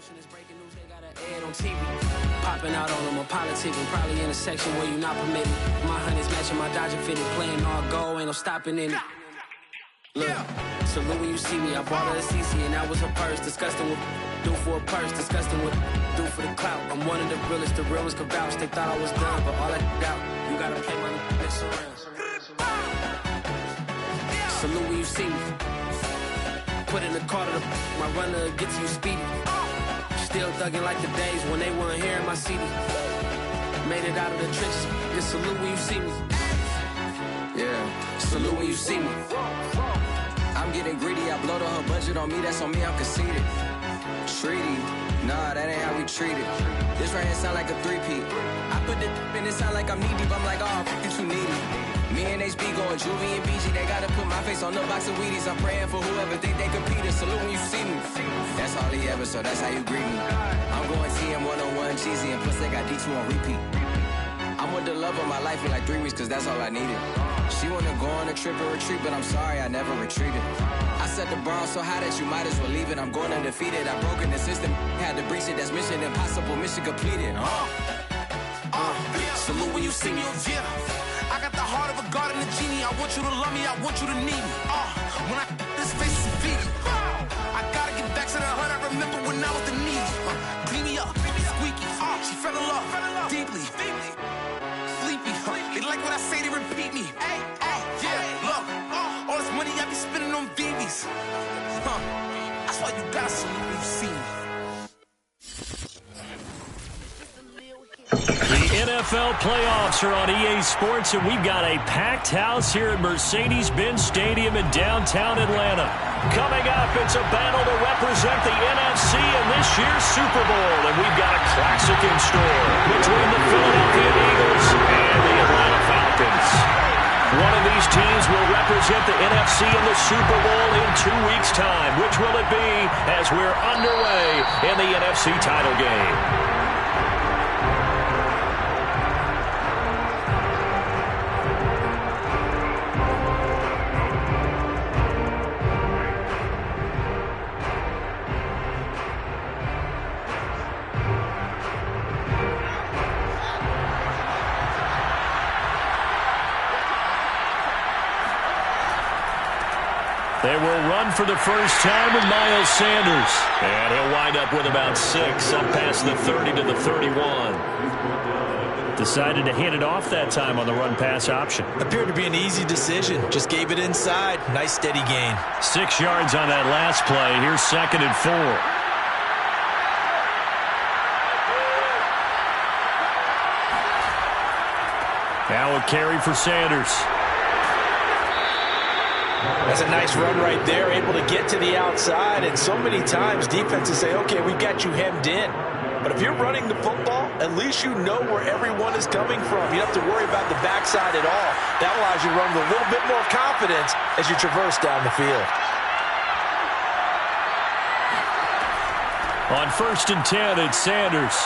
Promotion is breaking news, they got an ad on TV. Popping out on them, I'm politicking. Probably in a section where you not permitted. My honey's matching my Dodger fitted. Playing all goal, ain't no stopping in it. Look, salute when you see me. I bought her a CC and that was her purse. Disgusting with do for a purse. Disgusting with do for the clout. I'm one of the realest. The realest could vouch. They thought I was done, but all I doubt. You gotta pay my next around. Salute when you see me. Put in the car to my runner gets you speedy. Still thugging like the days when they weren't here in my CD. Made it out of the trenches. Just salute when you see me. Yeah, salute when you see me. I'm getting greedy, I blow the whole budget on me, that's on me, I'm conceited. Treaty, nah, that ain't how we treat it. This right here sound like a three-peat. I put the in it sound like I'm knee deep, I'm like, oh, you too needy. Me and HB going Juvie and BG, they gotta put my face on the box of Wheaties. I'm praying for whoever think they compete. Salute when you see me. That's all he ever, so that's how you greet me. I'm going TM 101 cheesy, and plus they got D2 on repeat. I'm with the love of my life in like 3 weeks, cause that's all I needed. She wanna go on a trip and retreat, but I'm sorry, I never retreated. I set the bar so high that you might as well leave it. I'm going undefeated, I've broken the system. Had to breach it, that's mission impossible, mission completed. Salute when you see me, yeah. I got the heart of a god and a genie. I want you to love me, I want you to need me. When I this face is fleeting. I gotta get back to the hood, I remember when I was the needy. Clean me up, squeaky. She fell in love, deeply. They like what I say, they repeat me. Yeah, look, all this money I be spending on BBs. That's why you gotta salute when you see me. The NFL playoffs are on EA Sports, and we've got a packed house here at Mercedes-Benz Stadium in downtown Atlanta. Coming up, it's a battle to represent the NFC in this year's Super Bowl, and we've got a classic in store between the Philadelphia Eagles and the Atlanta Falcons. One of these teams will represent the NFC in the Super Bowl in 2 weeks' time. Which will it be as we're underway in the NFC title game? They will run for the first time with Miles Sanders. And he'll wind up with about 6, up past the 30 to the 31. Decided to hand it off that time on the run-pass option. Appeared to be an easy decision. Just gave it inside. Nice steady gain. 6 yards on that last play. Here's 2nd and 4. Now a carry for Sanders. That's a nice run right there, able to get to the outside. And so many times defenses say, okay, we got you hemmed in. But if you're running the football, at least you know where everyone is coming from. You don't have to worry about the backside at all. That allows you to run with a little bit more confidence as you traverse down the field. On 1st and 10, it's Sanders.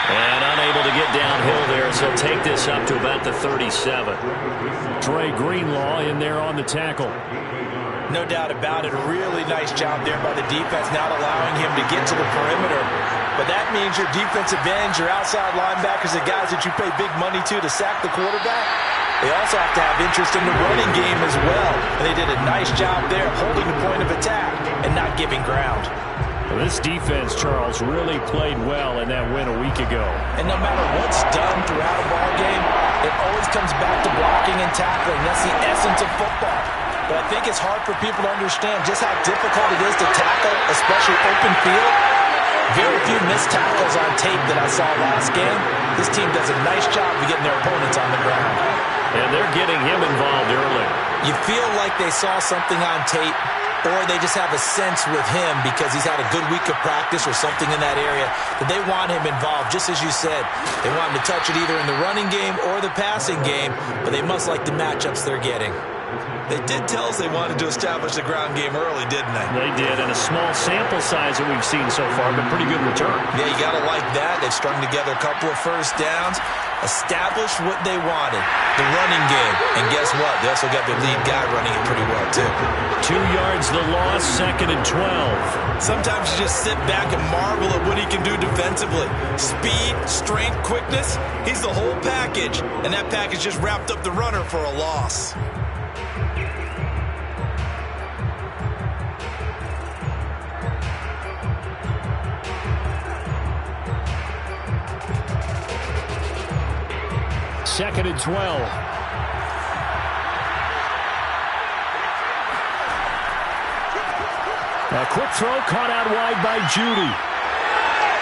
And unable to get downhill there, so he'll take this up to about the 37. Trey Greenlaw in there on the tackle. No doubt about it. A really nice job there by the defense, not allowing him to get to the perimeter. But that means your defensive ends, your outside linebackers, the guys that you pay big money to sack the quarterback, they also have to have interest in the running game as well. And they did a nice job there holding the point of attack and not giving ground. Well, this defense, Charles, really played well in that win a week ago. And no matter what's done throughout a ball game, it always comes back to blocking and tackling. That's the essence of football. But I think it's hard for people to understand just how difficult it is to tackle, especially open field. Very few missed tackles on tape that I saw last game. This team does a nice job of getting their opponents on the ground. And they're getting him involved early. You feel like they saw something on tape, or they just have a sense with him because he's had a good week of practice or something in that area that they want him involved, just as you said. They want him to touch it either in the running game or the passing game, but they must like the matchups they're getting. They did tell us they wanted to establish the ground game early, didn't they? They did, and a small sample size that we've seen so far, but pretty good return. Yeah, you got to like that. They've strung together a couple of first downs, established what they wanted, the running game. And guess what? They also got their lead guy running it pretty well, too. 2 yards the loss, 2nd and 12. Sometimes you just sit back and marvel at what he can do defensively. Speed, strength, quickness, he's the whole package. And that package just wrapped up the runner for a loss. Second and 12. A quick throw caught out wide by Judy.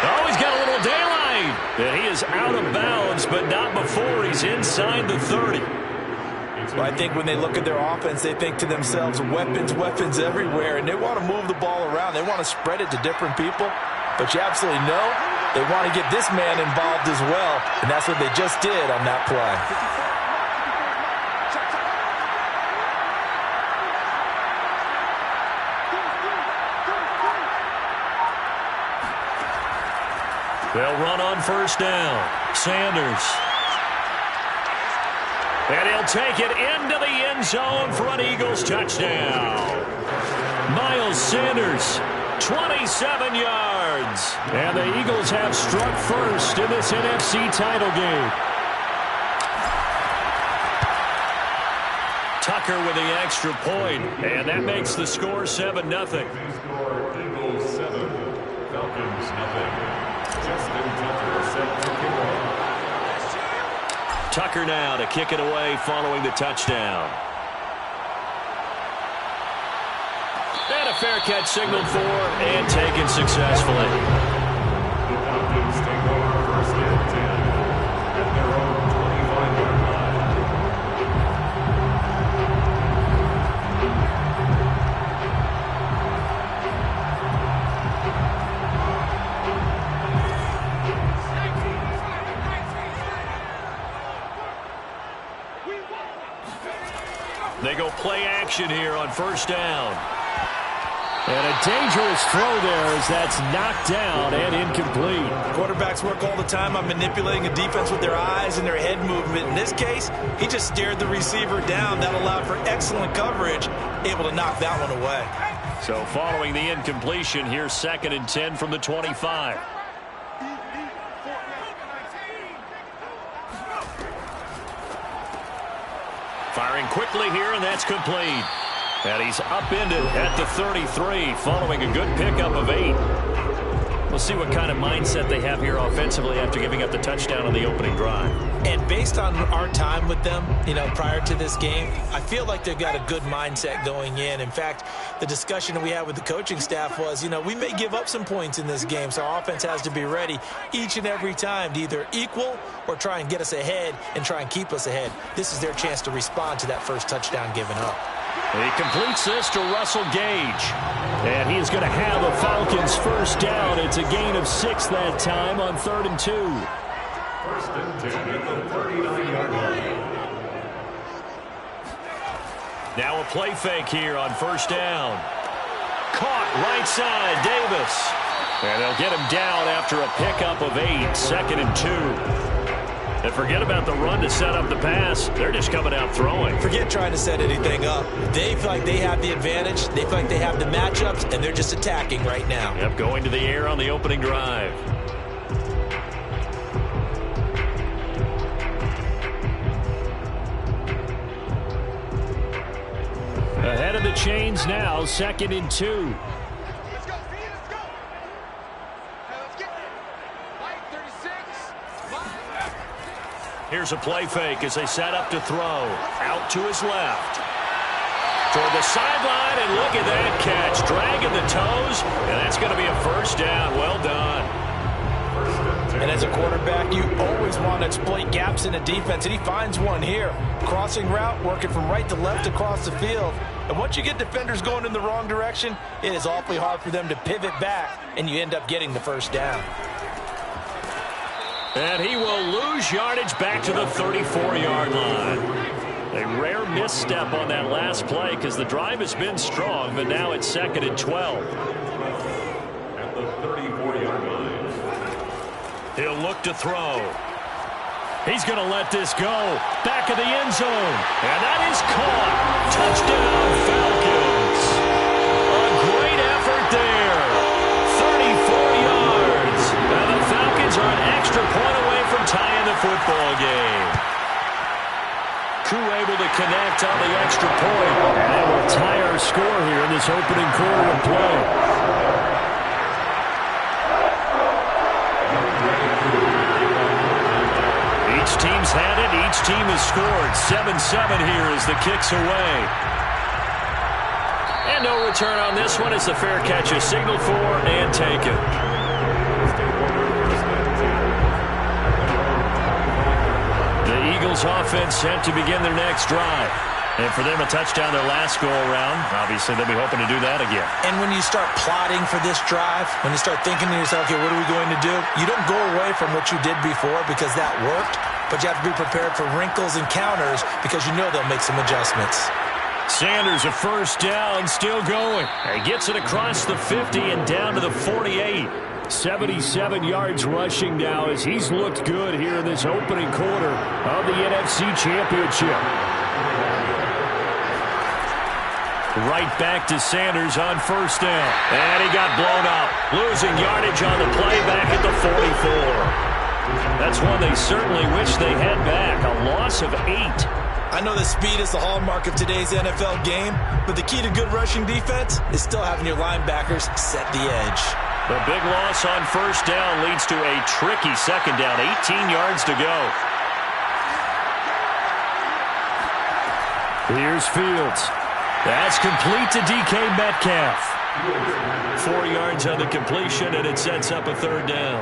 Oh, he's got a little daylight. And he is out of bounds, but not before he's inside the 30. Well, I think when they look at their offense, they think to themselves, weapons, weapons everywhere, and they want to move the ball around. They want to spread it to different people. But you absolutely know they want to get this man involved as well, and that's what they just did on that play. They'll run on first down. Sanders. And he'll take it into the end zone for an Eagles touchdown. Miles Sanders, 27 yards. And the Eagles have struck first in this NFC title game. Tucker with the extra point, and that makes the score 7-0. Eagles 7, Falcons 0. Justin Tucker set to kick off. Tucker now to kick it away following the touchdown. And a fair catch signaled for and taken successfully. The Falcons take over first and 10 at their own 25-yard line. They go play action here on first down. And a dangerous throw there as that's knocked down and incomplete. Quarterbacks work all the time on manipulating a defense with their eyes and their head movement. In this case, he just stared the receiver down. That allowed for excellent coverage, able to knock that one away. So following the incompletion, here's 2nd and 10 from the 25. Firing quickly here, and that's complete. And he's upended at the 33 following a good pickup of 8. We'll see what kind of mindset they have here offensively after giving up the touchdown on the opening drive. And based on our time with them, prior to this game, I feel like they've got a good mindset going in. In fact, the discussion that we had with the coaching staff was, we may give up some points in this game, so our offense has to be ready each and every time to either equal or try and get us ahead and try and keep us ahead. This is their chance to respond to that first touchdown given up. He completes this to Russell Gage. And he is going to have a Falcons first down. It's a gain of 6 that time on 3rd and 2. First and 10 at the 39-yard line. Now a play fake here on first down. Caught right side, Davis. And they'll get him down after a pickup of 8, 2nd and 2. And forget about the run to set up the pass. They're just coming out throwing. Forget trying to set anything up. They feel like they have the advantage. They feel like they have the matchups, and they're just attacking right now. Yep, going to the air on the opening drive. Ahead of the chains now, 2nd and 2. Here's a play fake as they set up to throw. Out to his left. Toward the sideline, and look at that catch. Dragging the toes, and that's going to be a first down. Well done. And as a quarterback, you always want to exploit gaps in the defense, and he finds one here. Crossing route, working from right to left across the field. And once you get defenders going in the wrong direction, it is awfully hard for them to pivot back, and you end up getting the first down. And he will lose yardage back to the 34-yard line. A rare misstep on that last play because the drive has been strong, but now it's 2nd and 12. At the 34-yard line. He'll look to throw. He's going to let this go. Back of the end zone. And that is caught. Touchdown, Falcons. A great effort there. 34 yards. And the Falcons are an extra point away from tying the football game. Crew able to connect on the extra point. And we'll tie our score here in this opening quarter of play. Each team's had it. Each team has scored. 7-7 here as the kick's away. And no return on this one as the fair catch is signaled for and taken. The Eagles offense set to begin their next drive. And for them, a touchdown their last go-around. Obviously, they'll be hoping to do that again. And when you start plotting for this drive, when you start thinking to yourself, okay, what are we going to do? You don't go away from what you did before because that worked, but you have to be prepared for wrinkles and counters because you know they'll make some adjustments. Sanders, a first down, still going. He gets it across the 50 and down to the 48. 77 yards rushing now as he's looked good here in this opening quarter of the NFC Championship. Right back to Sanders on first down. And he got blown up. Losing yardage on the play back at the 44. That's one they certainly wish they had back. A loss of 8. I know that speed is the hallmark of today's NFL game, but the key to good rushing defense is still having your linebackers set the edge. The big loss on first down leads to a tricky second down. 18 yards to go. Here's Fields. That's complete to DK Metcalf. 4 yards on the completion, and it sets up a third down.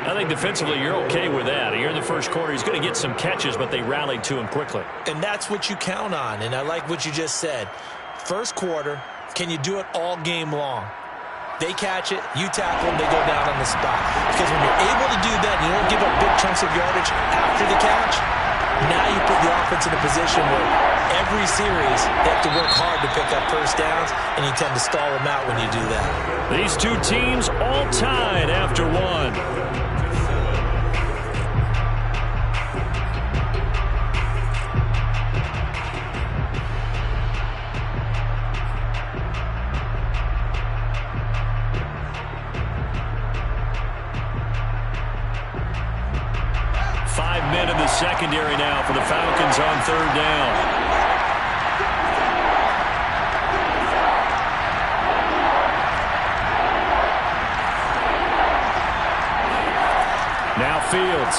I think defensively you're okay with that. Here in the first quarter, he's going to get some catches, but they rallied to him quickly. And that's what you count on, and I like what you just said. First quarter, can you do it all game long? They catch it, you tackle them, they go down on the spot. Because when you're able to do that and you don't give up big chunks of yardage after the catch, now you put the offense in a position where every series they have to work hard to pick up first downs, and you tend to stall them out when you do that. These two teams all tied after one. 5 men in the secondary now for the Falcons on third down. Now Fields.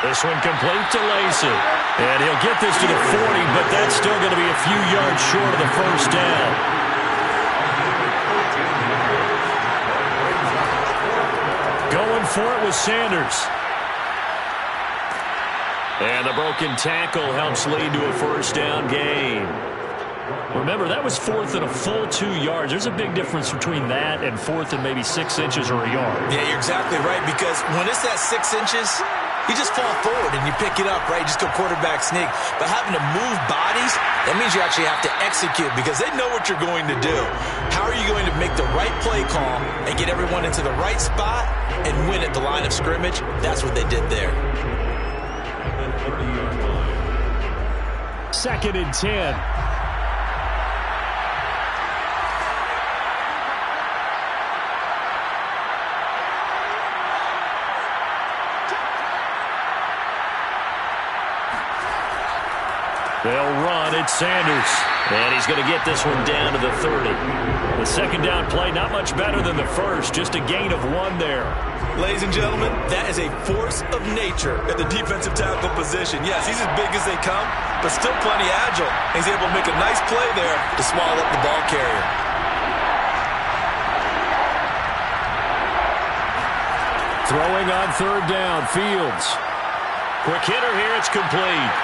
This one complete to Lacy. And he'll get this to the 40, but that's still going to be a few yards short of the first down. Going for it with Sanders. And the broken tackle helps lead to a first down gain. Remember, that was fourth and a full 2 yards. There's a big difference between that and fourth and maybe 6 inches or a yard. Yeah, you're exactly right, because when it's that 6 inches, you just fall forward and you pick it up, right? You just go quarterback sneak. But having to move bodies, that means you actually have to execute because they know what you're going to do. How are you going to make the right play call and get everyone into the right spot and win at the line of scrimmage? That's what they did there. 2nd and 10. They'll run. It's Sanders. And he's going to get this one down to the 30. The second down play, not much better than the first. Just a gain of 1 there. Ladies and gentlemen, that is a force of nature at the defensive tackle position. Yes, he's as big as they come, but still plenty agile. He's able to make a nice play there to swallow up the ball carrier. Throwing on third down, Fields. Quick hitter here, it's complete.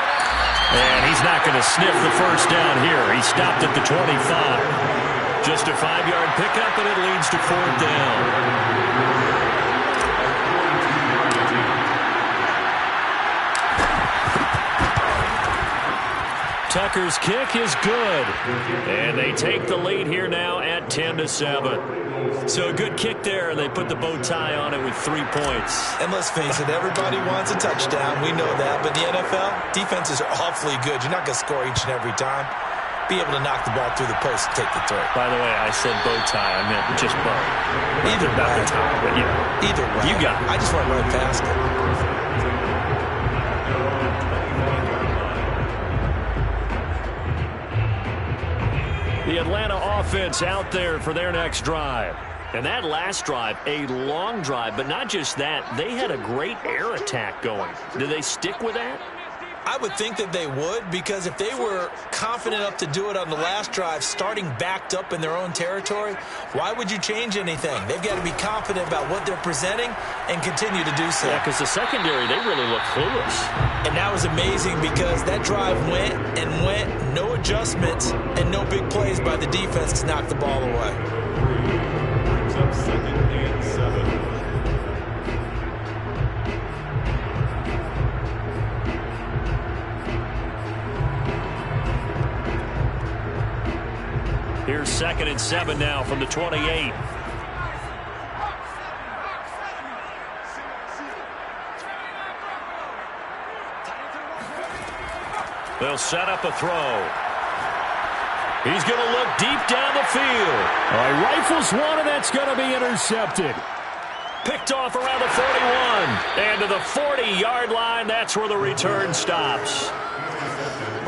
And he's not going to sniff the first down here. He stopped at the 25. Just a 5-yard pickup, and it leads to fourth down. Tucker's kick is good. And they take the lead here now at 10-7. So a good kick there, and they put the bow tie on it with 3 points. And let's face it, everybody wants a touchdown. We know that. But in the NFL, defenses are awfully good. You're not going to score each and every time. Be able to knock the ball through the post and take the throw. By the way, I said bow tie. I meant just bow. Either about way. the tie, but yeah. Either way. You got it. I just want to run past it. The Atlanta offense out there for their next drive. And that last drive, a long drive, but not just that. They had a great air attack going. Do they stick with that? I would think that they would, because if they were confident enough to do it on the last drive, starting backed up in their own territory, why would you change anything? They've got to be confident about what they're presenting and continue to do so. Yeah, because the secondary, they really look clueless. And that was amazing because that drive went and went, no adjustments, and no big plays by the defense to knock the ball away. Brings up 2nd and 7. Here's 2nd and 7 now from the 28. They'll set up a throw. He's going to look deep down the field. All right, rifles one, and that's going to be intercepted. Picked off around the 41. And to the 40-yard line, that's where the return stops.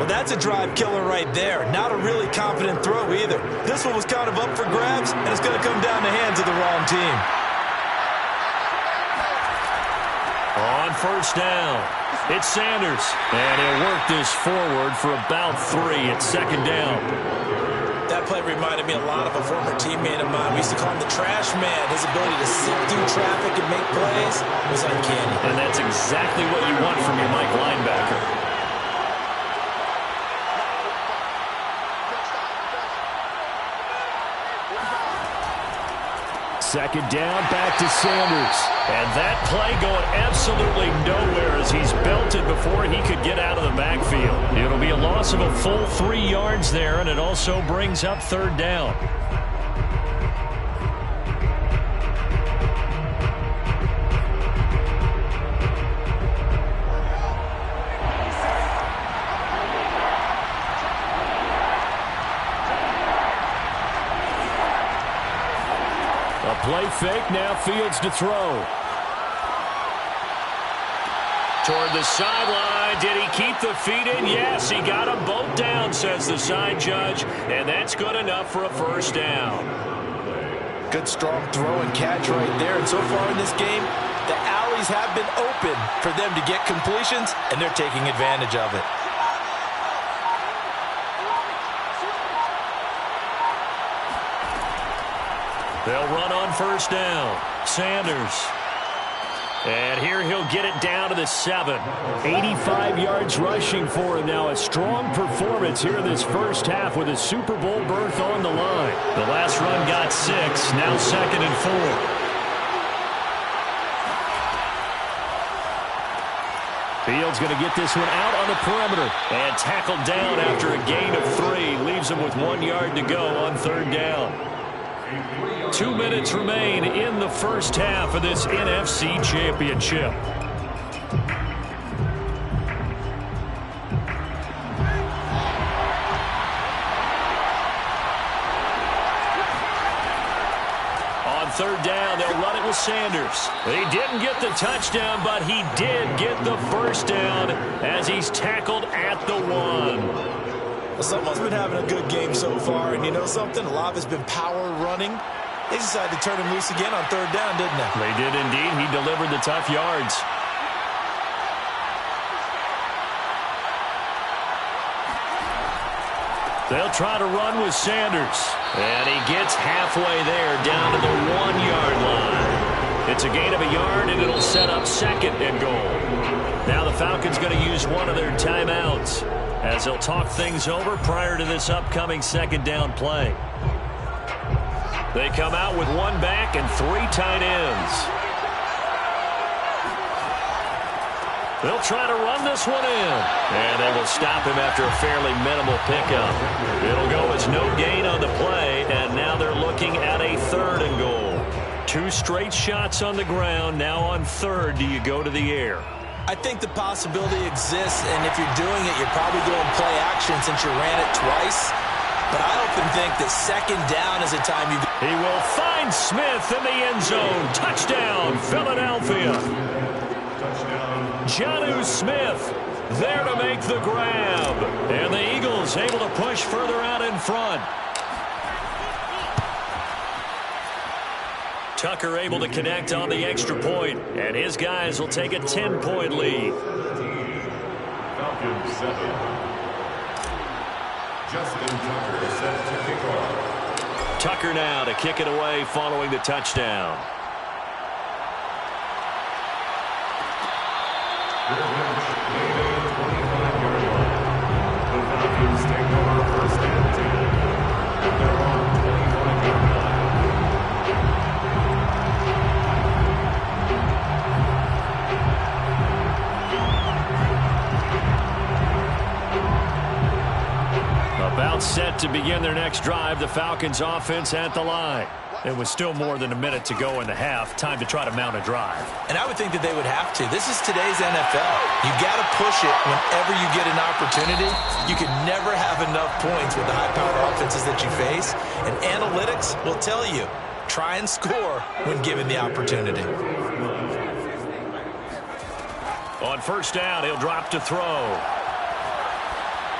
Well, that's a drive killer right there. Not a really confident throw either. This one was kind of up for grabs, and it's going to come down the hands of the wrong team. On first down, it's Sanders. And he'll work this forward for about 3 at 2nd down. That play reminded me a lot of a former teammate of mine. We used to call him the trash man. His ability to sift through traffic and make plays was uncanny. And that's exactly what you want from your Mike linebacker. Second down, back to Sanders. And that play going absolutely nowhere as he's belted before he could get out of the backfield. It'll be a loss of a full 3 yards there, and it also brings up 3rd down. Play fake, now Fields to throw. Toward the sideline, did he keep the feet in? Yes, he got them both down, says the side judge, and that's good enough for a 1st down. Good strong throw and catch right there, and so far in this game, the alleys have been open for them to get completions, and they're taking advantage of it. They'll run on first down. Sanders. And here he'll get it down to the 7. 85 yards rushing for him now. A strong performance here in this first half with a Super Bowl berth on the line. The last run got 6. Now 2nd and 4. Fields going to get this one out on the perimeter. And tackled down after a gain of 3. Leaves him with 1 yard to go on 3rd down. 2 minutes remain in the first half of this NFC Championship. On 3rd down, they'll run it with Sanders. He didn't get the touchdown, but he did get the 1st down as he's tackled at the 1. Someone's been having a good game so far, and you know something? A lot of it's been power running. They decided to turn him loose again on 3rd down, didn't they? They did indeed. He delivered the tough yards. They'll try to run with Sanders. And he gets halfway there down to the 1 yard line. It's a gain of a yard, and it'll set up 2nd and goal. Now the Falcons going to use one of their timeouts as they'll talk things over prior to this upcoming 2nd down play. They come out with 1 back and 3 tight ends. They'll try to run this one in. And they will stop him after a fairly minimal pickup. It'll go as no gain on the play, and now they're looking at a 3rd and goal. 2 straight shots on the ground. Now on 3rd, do you go to the air? I think the possibility exists, and if you're doing it, you're probably going play action since you ran it twice. But I often think that 2nd down is a time you... He will find Smith in the end zone. Touchdown, Philadelphia. Jonnu Smith there to make the grab. And the Eagles able to push further out in front. Tucker able to connect on the extra point, and his guys will take a 10-point lead. Falcons 7. Justin Tucker set to kick off. Tucker now to kick it away following the touchdown. Lynch made a 25-yard line. The Falcons take over 1st and 10. And they're on 25-yard line. About set to begin their next drive, the Falcons offense at the line. It was still more than a minute to go in the half. Time to try to mount a drive. And I would think that they would have to. This is today's NFL. You got to push it whenever you get an opportunity. You can never have enough points with the high-powered offenses that you face. And analytics will tell you, try and score when given the opportunity. On 1st down, he'll drop to throw.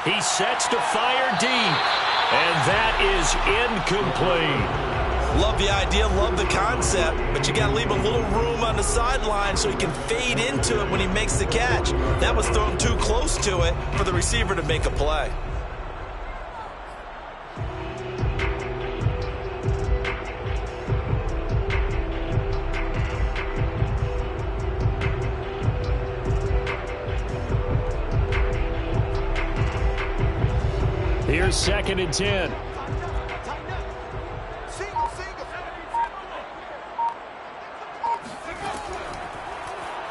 He sets to fire deep, and that is incomplete. Love the idea, love the concept, but you got to leave a little room on the sideline so he can fade into it when he makes the catch. That was thrown too close to it for the receiver to make a play. Here's 2nd and 10.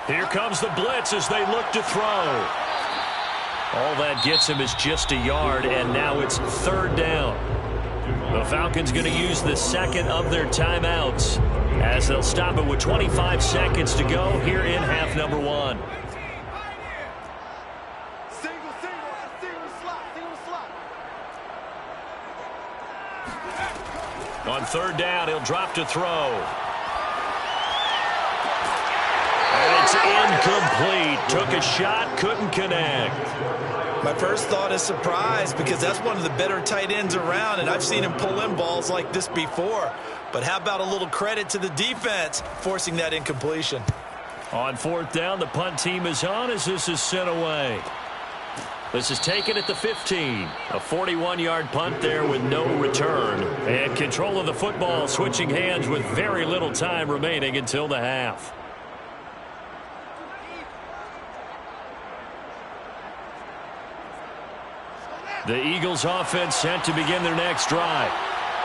Here comes the blitz as they look to throw. All that gets him is just a yard, and now it's 3rd down. The Falcons going to use the 2nd of their timeouts as they'll stop it with 25 seconds to go here in half number 1. On 3rd down, he'll drop to throw. And it's incomplete. Took a shot, couldn't connect. My first thought is surprise because that's one of the better tight ends around, and I've seen him pull in balls like this before. But how about a little credit to the defense forcing that incompletion? On 4th down, the punt team is on as this is sent away. This is taken at the 15. A 41-yard punt there with no return. And control of the football switching hands with very little time remaining until the half. The Eagles offense set to begin their next drive.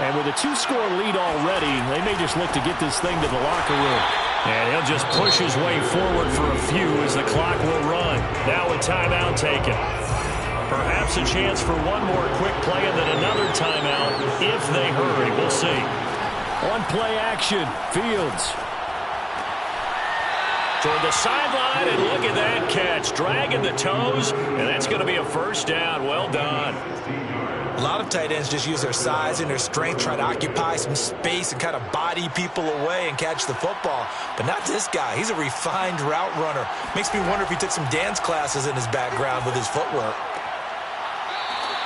And with a 2-score lead already, they may just look to get this thing to the locker room. And he'll just push his way forward for a few as the clock will run. Now a timeout taken. Perhaps a chance for one more quick play and then another timeout if they hurry. We'll see. On play action, Fields. Toward the sideline, and look at that catch. Dragging the toes, and that's going to be a 1st down. Well done. A lot of tight ends just use their size and their strength, try to occupy some space and kind of body people away and catch the football. But not this guy. He's a refined route runner. Makes me wonder if he took some dance classes in his background with his footwork.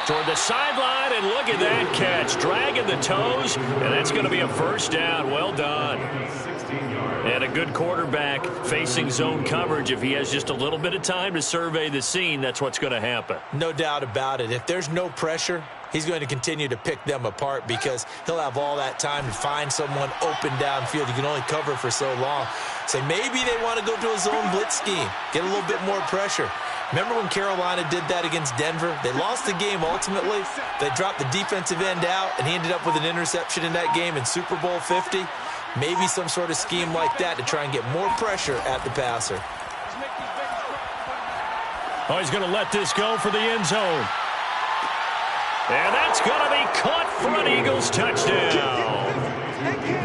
Toward the sideline, and look at that catch. Dragging the toes, and that's going to be a 1st down. Well done. And a good quarterback facing zone coverage. If he has just a little bit of time to survey the scene, that's what's going to happen. No doubt about it. If there's no pressure, he's going to continue to pick them apart because he'll have all that time to find someone open downfield. You can only cover for so long. So maybe they want to go to a zone blitz scheme, get a little bit more pressure. Remember when Carolina did that against Denver? They lost the game ultimately. They dropped the defensive end out, and he ended up with an interception in that game in Super Bowl 50. Maybe some sort of scheme like that to try and get more pressure at the passer. Oh, he's going to let this go for the end zone. And that's going to be caught for an Eagles touchdown.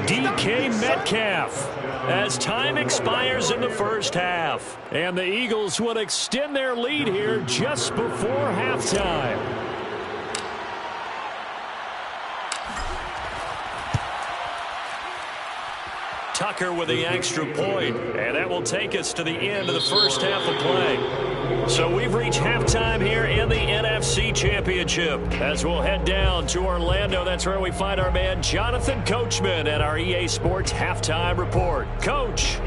DK Metcalf, as time expires in the first half. And the Eagles will extend their lead here just before halftime. Tucker with the extra point, and that will take us to the end of the first half of play. So we've reached halftime here in the NFC Championship. As we'll head down to Orlando, that's where we find our man Jonathan Coachman at our EA Sports Halftime Report. Coach.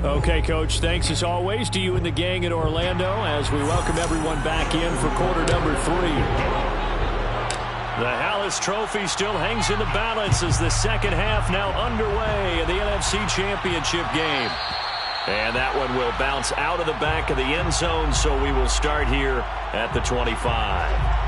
Okay, Coach, thanks as always to you and the gang at Orlando as we welcome everyone back in for quarter number 3. The Hallis Trophy still hangs in the balance as the second half now underway in the NFC Championship game. And that one will bounce out of the back of the end zone, so we will start here at the 25.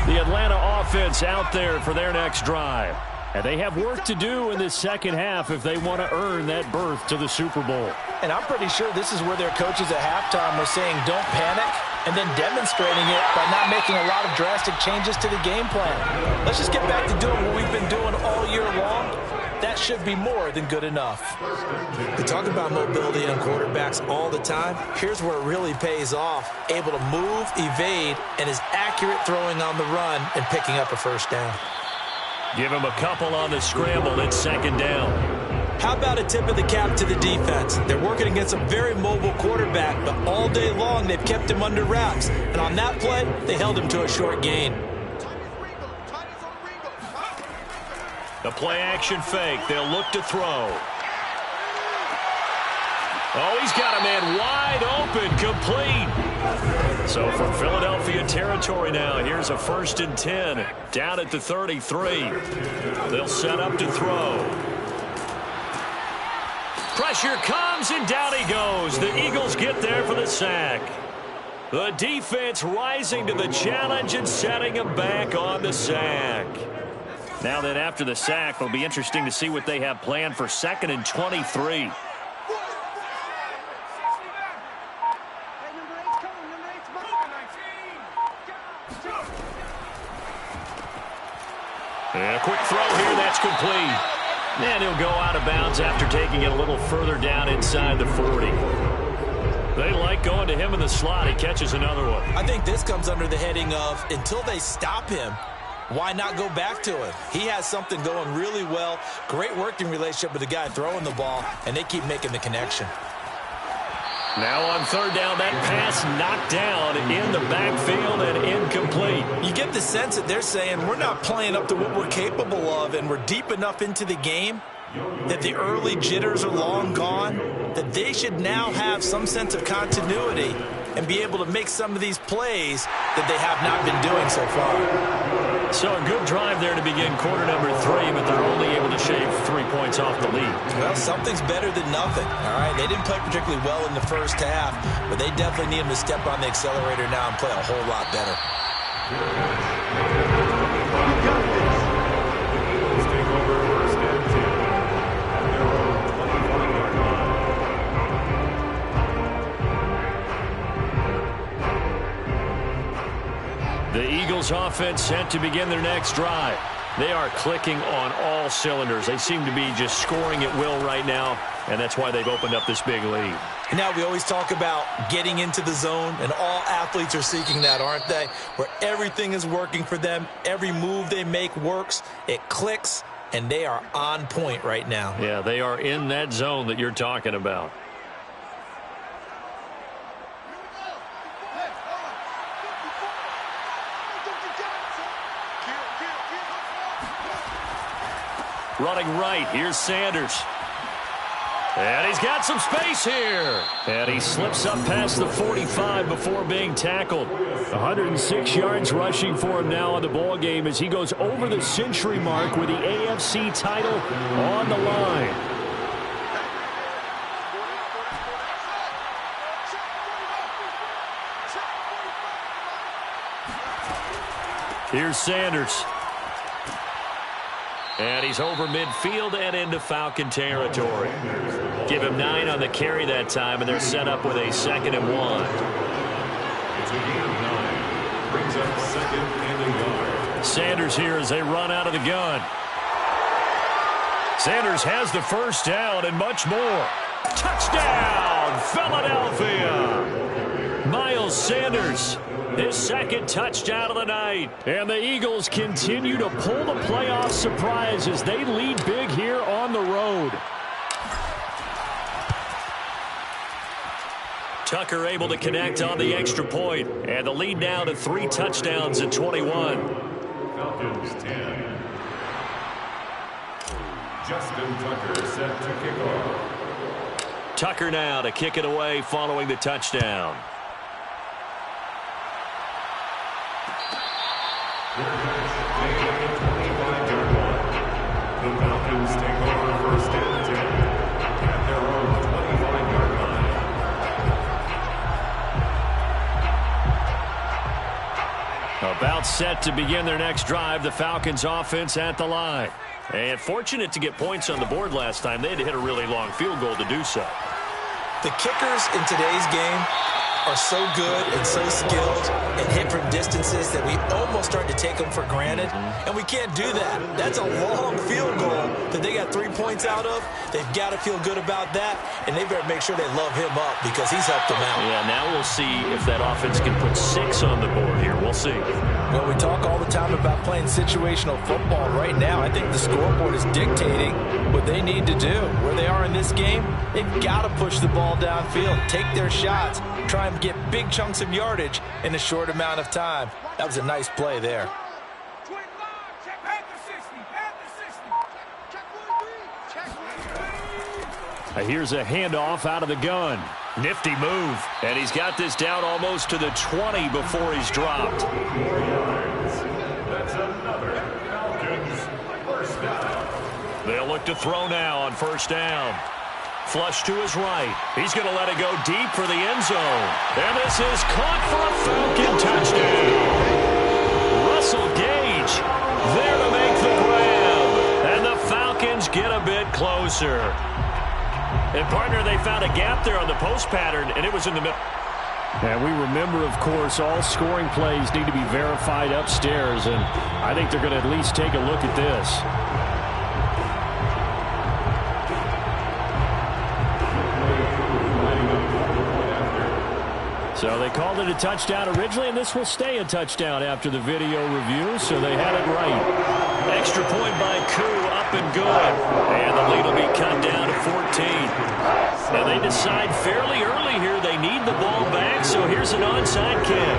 The Atlanta offense out there for their next drive. And they have work to do in this second half if they want to earn that berth to the Super Bowl. And I'm pretty sure this is where their coaches at halftime were saying don't panic and then demonstrating it by not making a lot of drastic changes to the game plan. Let's just get back to doing what we've been doing all year long. That should be more than good enough. We talk about mobility on quarterbacks all the time. Here's where it really pays off. Able to move, evade, and is accurate throwing on the run and picking up a first down. Give him a couple on the scramble. It's second down. How about a tip of the cap to the defense? They're working against a very mobile quarterback, but all day long they've kept him under wraps. And on that play, they held him to a short gain. The play-action fake. They'll look to throw. Oh, he's got a man wide open, complete. So from Philadelphia territory now, here's a 1st and 10, down at the 33. They'll set up to throw. Pressure comes, and down he goes. The Eagles get there for the sack. The defense rising to the challenge and setting him back on the sack. Now then, after the sack, it'll be interesting to see what they have planned for 2nd and 23. And a quick throw here, that's complete. And he'll go out of bounds after taking it a little further down inside the 40. They like going to him in the slot. He catches another one. I think this comes under the heading of until they stop him, why not go back to it? He has something going really well. Great working relationship with the guy throwing the ball, and they keep making the connection. Now on 3rd down, that pass knocked down in the backfield and incomplete. You get the sense that they're saying we're not playing up to what we're capable of, and we're deep enough into the game that the early jitters are long gone, that they should now have some sense of continuity and be able to make some of these plays that they have not been doing so far. So a good drive there to begin quarter number 3, but they're only able to shave 3 points off the lead. Well, something's better than nothing, all right? They didn't play particularly well in the first half, but they definitely need them to step on the accelerator now and play a whole lot better. The Eagles offense set to begin their next drive. They are clicking on all cylinders. They seem to be just scoring at will right now, and that's why they've opened up this big lead. And now we always talk about getting into the zone, and all athletes are seeking that, aren't they? Where everything is working for them, every move they make works, it clicks, and they are on point right now. Yeah, they are in that zone that you're talking about. Running right, here's Sanders. And he's got some space here. And he slips up past the 45 before being tackled. 106 yards rushing for him now on the ball game as he goes over the century mark with the AFC title on the line. Here's Sanders. And he's over midfield and into Falcon territory. Give him 9 on the carry that time, and they're set up with a 2nd and 1. It's a gain of 9. Brings up 2nd and a yard. Sanders here as they run out of the gun. Sanders has the first down and much more. Touchdown, Philadelphia! Miles Sanders, his 2nd touchdown of the night. And the Eagles continue to pull the playoff surprise as they lead big here on the road. Tucker able to connect on the extra point. And the lead now to 3 touchdowns at 21. Falcons 10. Justin Tucker set to kick off. Tucker now to kick it away following the touchdown. The Falcons take over 1st and 10 at their own 25-yard line. About set to begin their next drive, the Falcons offense at the line. And fortunate to get points on the board last time. They had to hit a really long field goal to do so. The kickers in today's game are so good and so skilled and hit from distances that we almost start to take them for granted, and we can't do that. That's a long field goal that they got 3 points out of. They've got to feel good about that, and they better make sure they love him up because he's helped them out. Yeah, now we'll see if that offense can put 6 on the board here. We'll see. Well, we talk all the time about playing situational football. Right now, I think the scoreboard is dictating what they need to do. Where they are in this game, they've got to push the ball downfield, take their shots, try and get big chunks of yardage in a short amount of time. That was a nice play there. Here's a handoff out of the gun. Nifty move. And he's got this down almost to the 20 before he's dropped. 4 yards. That's another Falcons first down. They'll look to throw now on 1st down. Flush to his right. He's going to let it go deep for the end zone. And this is caught for a Falcon touchdown. Russell Gage there to make the grab. And the Falcons get a bit closer. And, partner, they found a gap there on the post pattern, and it was in the middle. And we remember, of course, all scoring plays need to be verified upstairs, and I think they're going to at least take a look at this. So they called it a touchdown originally, and this will stay a touchdown after the video review, so they had it right. Extra point by Koo, up and good. And the lead will be cut down to 14. And they decide fairly early here they need the ball back, so here's an onside kick.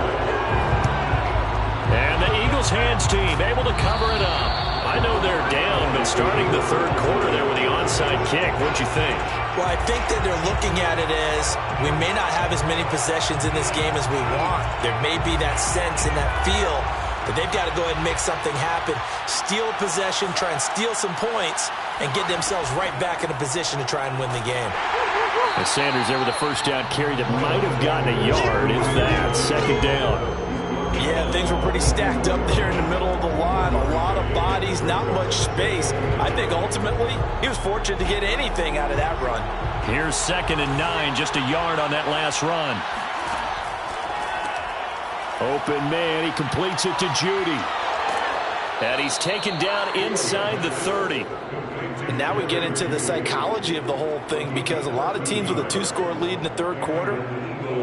And the Eagles hands team able to cover it up. I know they're down, but starting the 3rd quarter there with the onside kick, what'd you think? Well, I think that they're looking at it as we may not have as many possessions in this game as we want. There may be that sense and that feel that they've got to go ahead and make something happen, steal a possession, try and steal some points, and get themselves right back in a position to try and win the game. And Sanders there with a 1st down carry that might have gotten a yard, if that. 2nd down. Yeah, things were pretty stacked up there in the middle of the line. A lot of bodies, not much space. I think ultimately he was fortunate to get anything out of that run. Here's 2nd and 9, just a yard on that last run. Open man, he completes it to Judy. And he's taken down inside the 30. And now we get into the psychology of the whole thing, because a lot of teams with a 2-score lead in the 3rd quarter,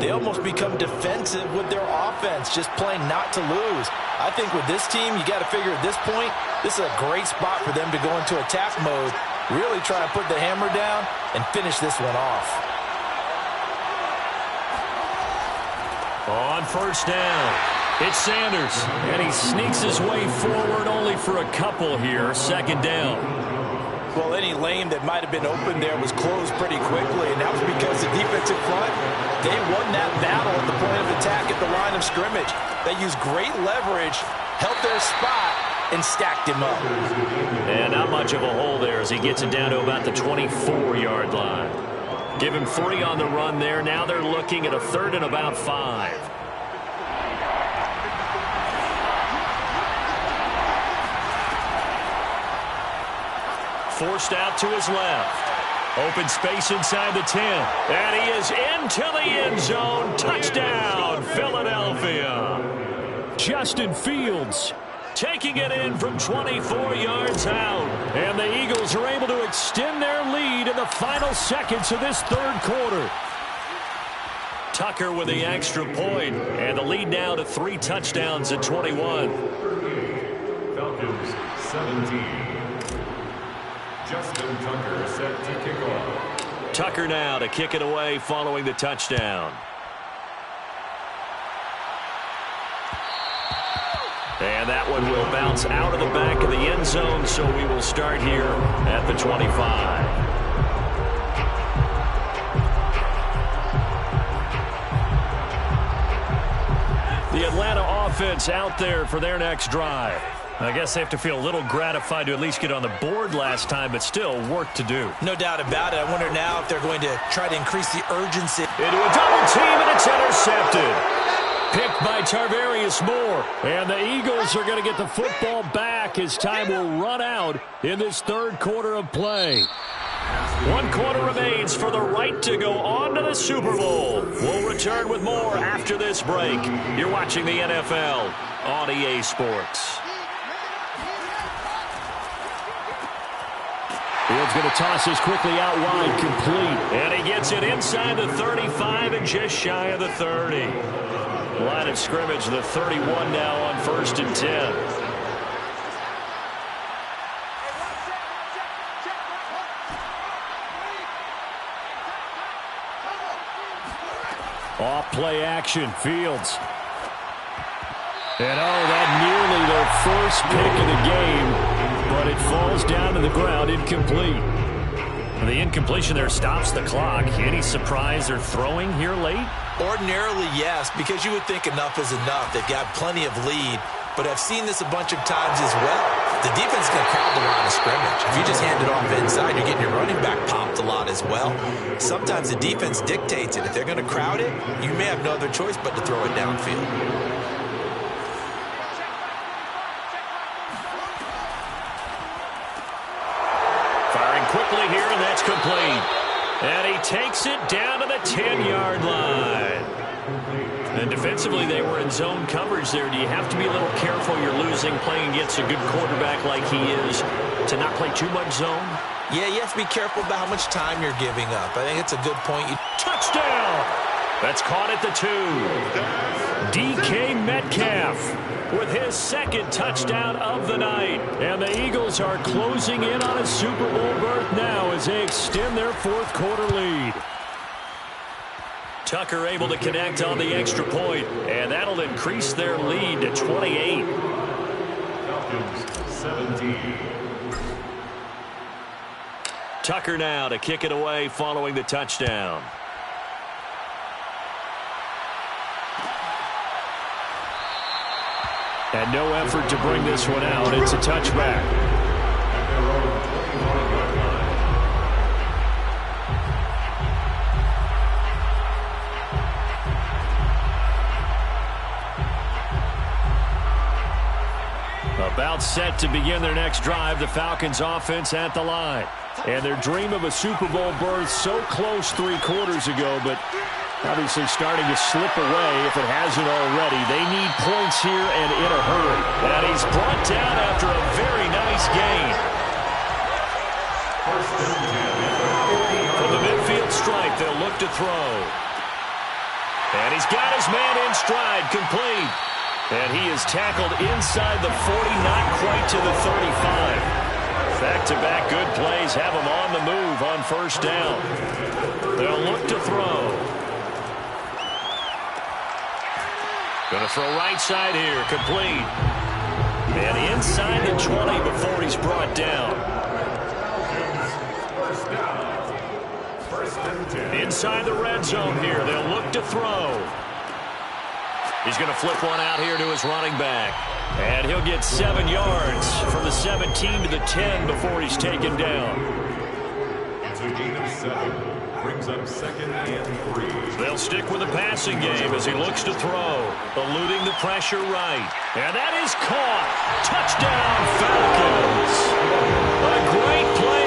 they almost become defensive with their offense, just playing not to lose. I think with this team, you got to figure at this point, this is a great spot for them to go into attack mode, really try to put the hammer down and finish this one off. On 1st down, it's Sanders, and he sneaks his way forward only for a couple here. 2nd down. Well, any lane that might have been open there was closed pretty quickly, and that was because the defensive front, they won that battle at the point of attack at the line of scrimmage. They used great leverage, held their spot, and stacked him up. And not much of a hole there as he gets it down to about the 24-yard line. Give him 3 on the run there. Now they're looking at a 3rd and about 5. forced out to his left. Open space inside the 10. And he is into the end zone. Touchdown, Philadelphia. Justin Fields taking it in from 24 yards out. And the Eagles are able to extend their lead in the final seconds of this third quarter. Tucker with the extra point, and the lead now to 3 touchdowns at 21. Falcons 17. Justin Tucker set to kick off. Tucker now to kick it away following the touchdown. And that one will bounce out of the back of the end zone, so we will start here at the 25. The Atlanta offense out there for their next drive. I guess they have to feel a little gratified to at least get on the board last time, but still work to do. No doubt about it. I wonder now if they're going to try to increase the urgency. Into a double team, and it's intercepted. Picked by Tarvarius Moore. And the Eagles are going to get the football back as time will run out in this third quarter of play. 1 quarter remains for the right to go on to the Super Bowl. We'll return with more after this break. You're watching the NFL on EA Sports. Fields going to toss this quickly out wide, complete. And he gets it inside the 35 and just shy of the 30. Line of scrimmage, the 31 now on 1st and 10. Off play action, Fields. And that nearly their first pick of the game, but it falls down to the ground, incomplete. The incompletion there stops the clock. Any surprise they're throwing here late? Ordinarily, yes, because you would think enough is enough. They've got plenty of lead, but I've seen this a bunch of times as well. The defense is going to crowd the line of scrimmage. If you just hand it off inside, you're getting your running back popped a lot as well. Sometimes the defense dictates it. If they're going to crowd it, you may have no other choice but to throw it downfield. Firing quickly here, and that's complete. And he takes it down to the 10-yard line. And defensively, they were in zone coverage there. Do you have to be a little careful you're losing playing against a good quarterback like he is to not play too much zone? Yeah, you have to be careful about how much time you're giving up. I think it's a good point. Touchdown! That's caught at the 2. DK Metcalf with his second touchdown of the night. And the Eagles are closing in on a Super Bowl berth now as they extend their fourth quarter lead. Tucker able to connect on the extra point, and that'll increase their lead to 28. Falcons 17. Tucker now to kick it away following the touchdown. And no effort to bring this one out. It's a touchback. At their own 21-yard line. About set to begin their next drive, the Falcons offense at the line. And their dream of a Super Bowl berth so close 3 quarters ago, but obviously starting to slip away if it hasn't already. They need points here and in a hurry. And he's brought down after a very nice gain. From the midfield stripe, they'll look to throw. And he's got his man in stride, complete. And he is tackled inside the 40, not quite to the 35. Back-to-back good plays have him on the move on first down. They'll look to throw. Going to throw right side here, complete. And inside the 20 before he's brought down. First and 10. Inside the red zone here, they'll look to throw. He's going to flip one out here to his running back. And he'll get 7 yards from the 17 to the 10 before he's taken down. It's a gain of 7. Brings up 2nd and 3. They'll stick with the passing game as he looks to throw. Eluding the pressure right. And that is caught. Touchdown, Falcons. A great play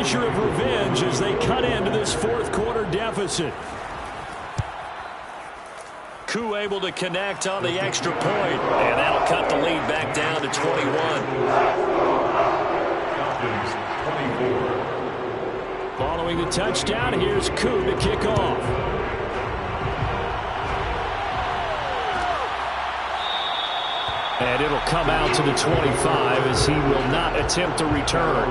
measure of revenge as they cut into this fourth quarter deficit. Koo able to connect on the extra point, and that'll cut the lead back down to 21. Falcons 24. Following the touchdown, here's Koo to kick off. And it'll come out to the 25 as he will not attempt a return.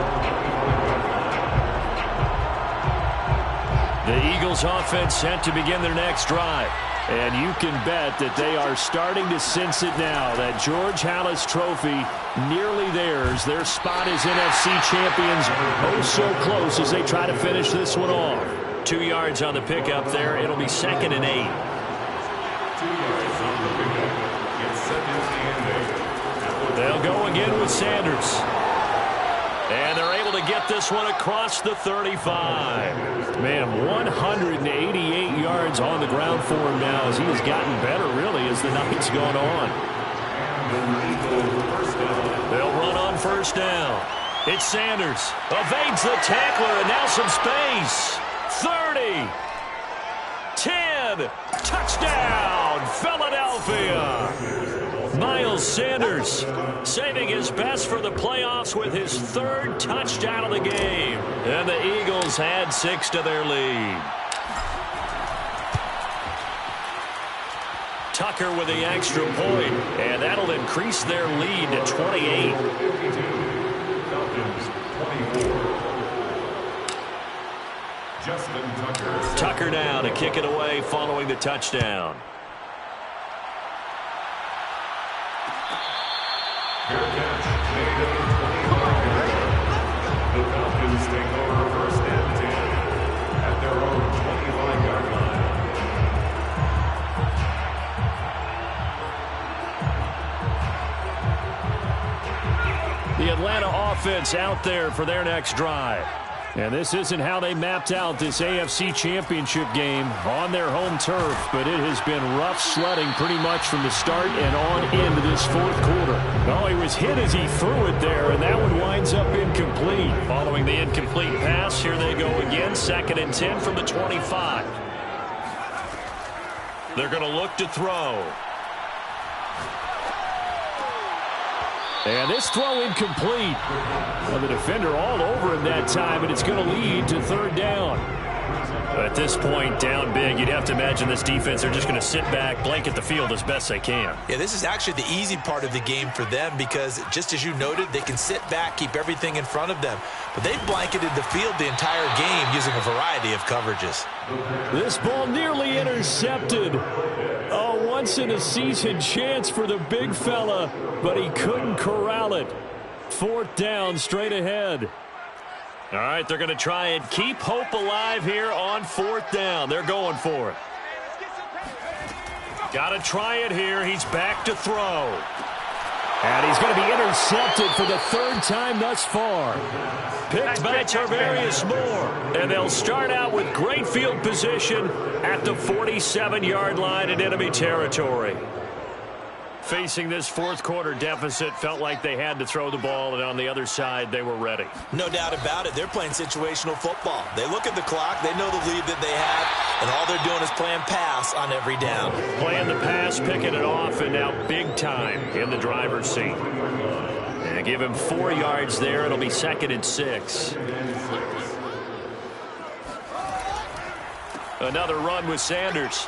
The Eagles offense set to begin their next drive. And you can bet that they are starting to sense it now. That George Halas trophy nearly theirs. Their spot is NFC champions. Oh, so close as they try to finish this one off. 2 yards on the pickup there. It'll be 2nd and 8. 2 yards on the pickup. It's 2nd and 8. They'll go again with Sanders. And they're able to get this one across the 35. Man, 188 yards on the ground for him now as he has gotten better, really, as the night's gone on. They'll run on first down. It's Sanders. Evades the tackler, and now some space. 30. 10. Touchdown, Philadelphia. Miles Sanders saving his best for the playoffs with his 3rd touchdown of the game. And the Eagles add 6 to their lead. Tucker with the extra point, and that'll increase their lead to 28. Falcons 24. Justin Tucker. Tucker down to kick it away following the touchdown. Fair catch made at the 25-yard line. The Falcons take over 1st and 10 at their own 25-yard line. The Atlanta offense out there for their next drive. And this isn't how they mapped out this AFC Championship game on their home turf, but it has been rough sledding pretty much from the start and on into this fourth quarter. Oh, he was hit as he threw it there, and that one winds up incomplete. Following the incomplete pass, here they go again, 2nd and 10 from the 25. They're going to look to throw. And this throw incomplete. Well, the defender all over him that time, and it's going to lead to 3rd down. At this point, down big, you'd have to imagine this defense are just going to sit back, blanket the field as best they can. Yeah, this is actually the easy part of the game for them because, just as you noted, they can sit back, keep everything in front of them. But they've blanketed the field the entire game using a variety of coverages. This ball nearly intercepted. Oh, once-in-a-season chance for the big fella, but he couldn't corral it. 4th down straight ahead. All right, they're going to try and keep hope alive here on 4th down. They're going for it. Got to try it here. He's back to throw. And he's going to be intercepted for the 3rd time thus far. Picked by Tarvarius Moore. And they'll start out with great field position at the 47-yard line in enemy territory. Facing this fourth quarter deficit, felt like they had to throw the ball, and on the other side, they were ready. No doubt about it. They're playing situational football. They look at the clock. They know the lead that they have, and all they're doing is playing pass on every down. Playing the pass, picking it off, and now big time in the driver's seat. And give him 4 yards there. It'll be 2nd and 6. Another run with Sanders.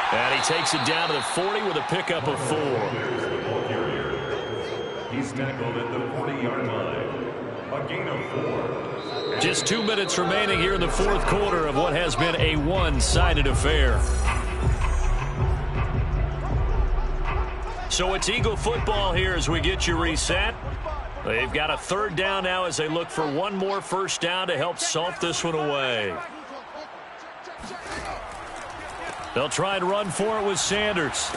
And he takes it down to the 40 with a pickup of 4. He's tackled at the 40-yard line. A gain of 4. Just 2 minutes remaining here in the fourth quarter of what has been a one-sided affair. So it's Eagle football here as we get you reset. They've got a 3rd down now as they look for one more first down to help salt this one away. They'll try and run for it with Sanders.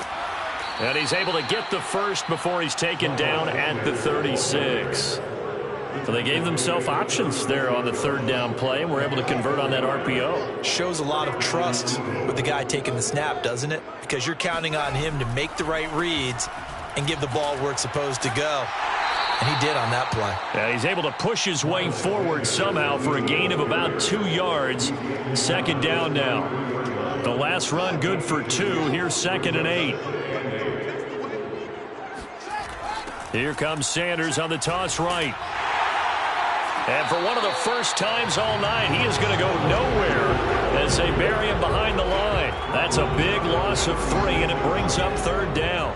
And he's able to get the first before he's taken down at the 36. So they gave themselves options there on the 3rd down play, and were able to convert on that RPO. Shows a lot of trust with the guy taking the snap, doesn't it? Because you're counting on him to make the right reads and give the ball where it's supposed to go. And he did on that play. Yeah, he's able to push his way forward somehow for a gain of about 2 yards. Second down now. The last run good for 2. Here's 2nd and 8. Here comes Sanders on the toss right. And for one of the first times all night, he is going to go nowhere as they bury him behind the line. That's a big loss of 3, and it brings up 3rd down.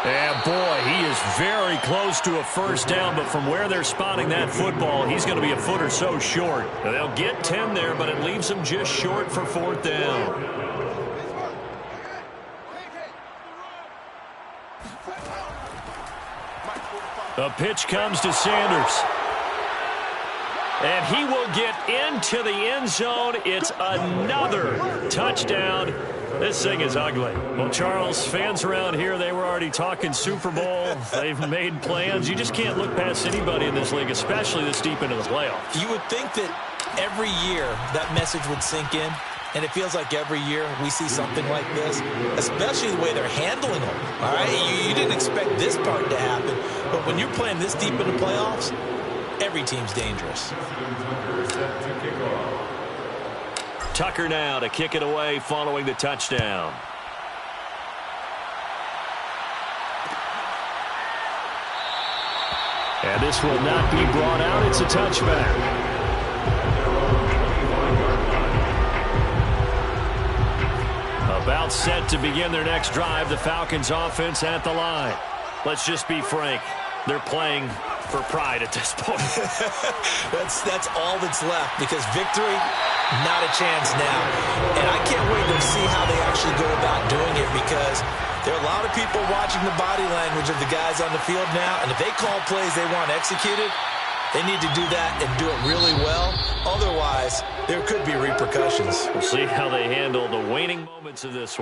And boy, he is very close to a first down, but from where they're spotting that football, he's going to be a foot or so short. They'll get 10 there, but it leaves them just short for 4th down. The pitch comes to Sanders. And he will get into the end zone. It's another touchdown. This thing is ugly. Well, Charles, fans around here, they were already talking Super Bowl. They've made plans. You just can't look past anybody in this league, especially this deep into the playoffs. You would think that every year that message would sink in, and it feels like every year we see something like this, especially the way they're handling them. All right, you didn't expect this part to happen, but when you're playing this deep in the playoffs, every team's dangerous. Tucker now to kick it away following the touchdown. And this will not be brought out. It's a touchback. About set to begin their next drive. The Falcons offense at the line. Let's just be frank. They're playing for pride at this point. That's all that's left, because victory, not a chance now. And I can't wait to see how they actually go about doing it, because there are a lot of people watching the body language of the guys on the field now, and if they call plays they want executed, they need to do that and do it really well. Otherwise, there could be repercussions. We'll see how they handle the waning moments of this one.